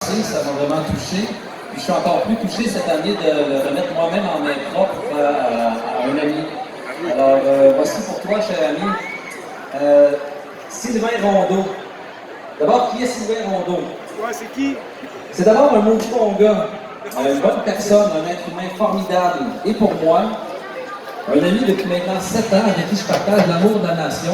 passé, ça m'a vraiment touché. Puis je suis encore plus touché cette année de le remettre moi-même en main propre à un ami. Alors, voici pour toi, cher ami, Sylvain Rondeau. D'abord, qui est Sylvain Rondeau? Ouais, c'est qui? C'est d'abord un maudit bon gars, une bonne personne, un être humain formidable. Et pour moi, un ami depuis maintenant 7 ans avec qui je partage l'amour de la nation,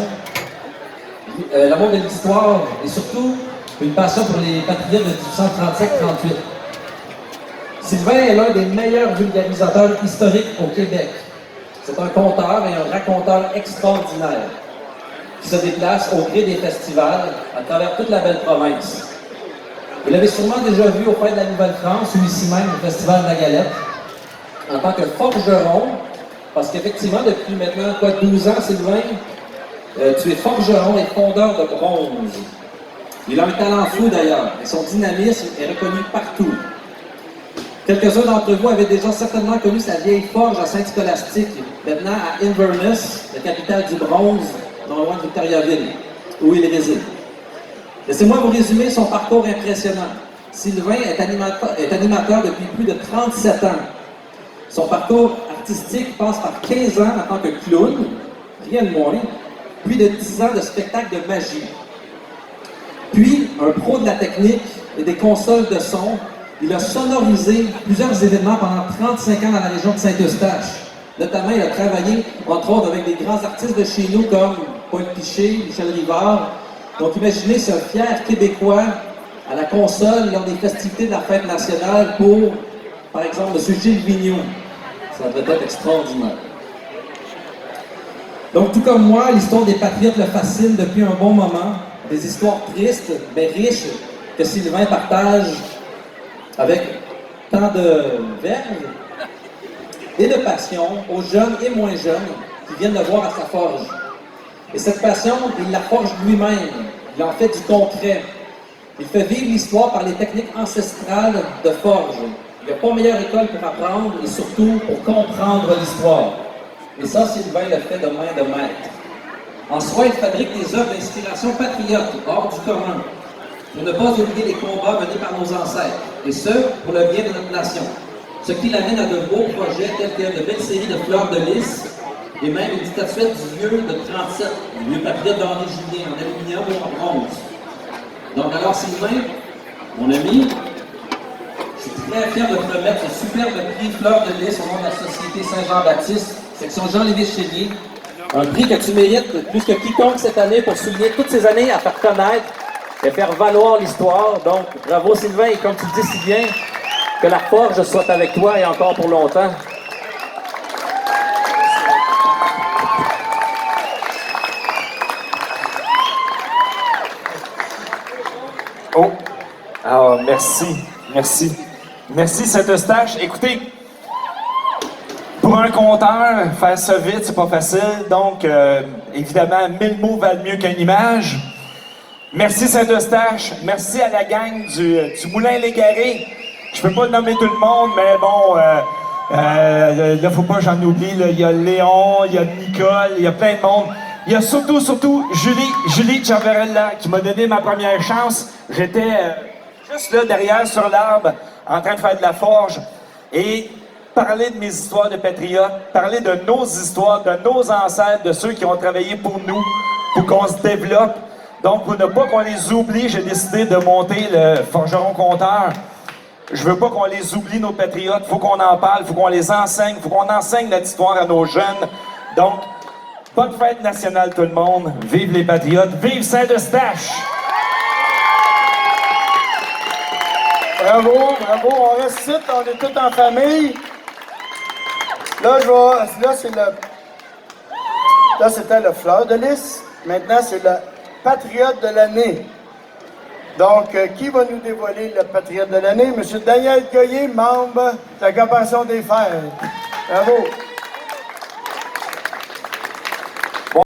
l'amour de l'histoire et surtout une passion pour les patriotes de 1837-38. Sylvain est l'un des meilleurs vulgarisateurs historiques au Québec. C'est un conteur et un raconteur extraordinaire qui se déplace au gré des festivals à travers toute la belle province. Vous l'avez sûrement déjà vu au Fêtes de la Nouvelle-France ou ici même au Festival de la Galette en tant que forgeron, parce qu'effectivement, depuis maintenant 12 ans, Sylvain, tu es forgeron et fondeur de bronze. Il a un talent fou d'ailleurs, et son dynamisme est reconnu partout. Quelques-uns d'entre vous avaient déjà certainement connu sa vieille forge à Saint-Scolastique, maintenant à Inverness, la capitale du bronze, non loin de Victoriaville, où il réside. Laissez-moi vous résumer son parcours impressionnant. Sylvain est animateur depuis plus de 37 ans. Son parcours artistique passe par 15 ans en tant que clown, rien de moins, puis de 10 ans de spectacle de magie. Puis, un pro de la technique et des consoles de son, il a sonorisé plusieurs événements pendant 35 ans dans la région de Saint-Eustache. Notamment, il a travaillé, entre autres, avec des grands artistes de chez nous comme Paul Piché, Michel Rivard. Donc, imaginez ce fier Québécois à la console lors des festivités de la fête nationale pour, par exemple, M. Gilles Vigneault. Ça devrait être extraordinaire. Donc, tout comme moi, l'histoire des Patriotes le fascine depuis un bon moment. Des histoires tristes, mais riches, que Sylvain partage avec tant de verve et de passion aux jeunes et moins jeunes qui viennent le voir à sa forge. Et cette passion, il la forge lui-même. Il en fait du concret. Il fait vivre l'histoire par les techniques ancestrales de forge. Il n'y a pas meilleure école pour apprendre et surtout pour comprendre l'histoire. Et ça, Sylvain le fait de main de maître. En soi, il fabrique des œuvres d'inspiration patriote, hors du commun, pour ne pas oublier les combats menés par nos ancêtres, et ce, pour le bien de notre nation. Ce qui l'amène à de beaux projets tels que de belles séries de fleurs de lys, et même une statuette du vieux de 37, le vieux patriote d'Henri Julien, en aluminium ou en bronze. Donc alors, Sylvain, mon ami, je suis très fier de te remettre ce superbe prix Fleurs de lys au nom de la Société Saint-Jean-Baptiste, section Jean-Lévis-Chénier. Un prix que tu mérites plus que quiconque cette année pour souligner toutes ces années à faire connaître et faire valoir l'histoire. Donc, bravo Sylvain, et comme tu le dis si bien, que la forge soit avec toi et encore pour longtemps. Oh, alors merci Saint-Eustache. Écoutez, pour un conteur, faire ça vite, c'est pas facile. Donc, évidemment, 1000 mots valent mieux qu'une image. Merci Saint-Eustache. Merci à la gang du Moulin Légaré. Je peux pas nommer tout le monde, mais bon, là, faut pas que j'en oublie. Il y a Léon, il y a Nicole, il y a plein de monde. Il y a surtout Julie Ciavarella qui m'a donné ma première chance. J'étais juste là, derrière, sur l'arbre, en train de faire de la forge. Et parler de mes histoires de patriotes, parler de nos histoires, de nos ancêtres, de ceux qui ont travaillé pour nous, pour qu'on se développe. Donc, pour ne pas qu'on les oublie, j'ai décidé de monter le Forgeron Conteur. Je veux pas qu'on les oublie, nos patriotes. Il faut qu'on en parle, il faut qu'on les enseigne, il faut qu'on enseigne notre histoire à nos jeunes. Donc, bonne fête nationale tout le monde. Vive les patriotes, vive Saint-Eustache! Bravo, on reste ici, on est tous en famille. Là, là, c'était le Fleur de lys. Maintenant, c'est le Patriote de l'année. Donc, qui va nous dévoiler le Patriote de l'année? Monsieur Daniel Goyer, membre de la Corporation des Fers. Bravo.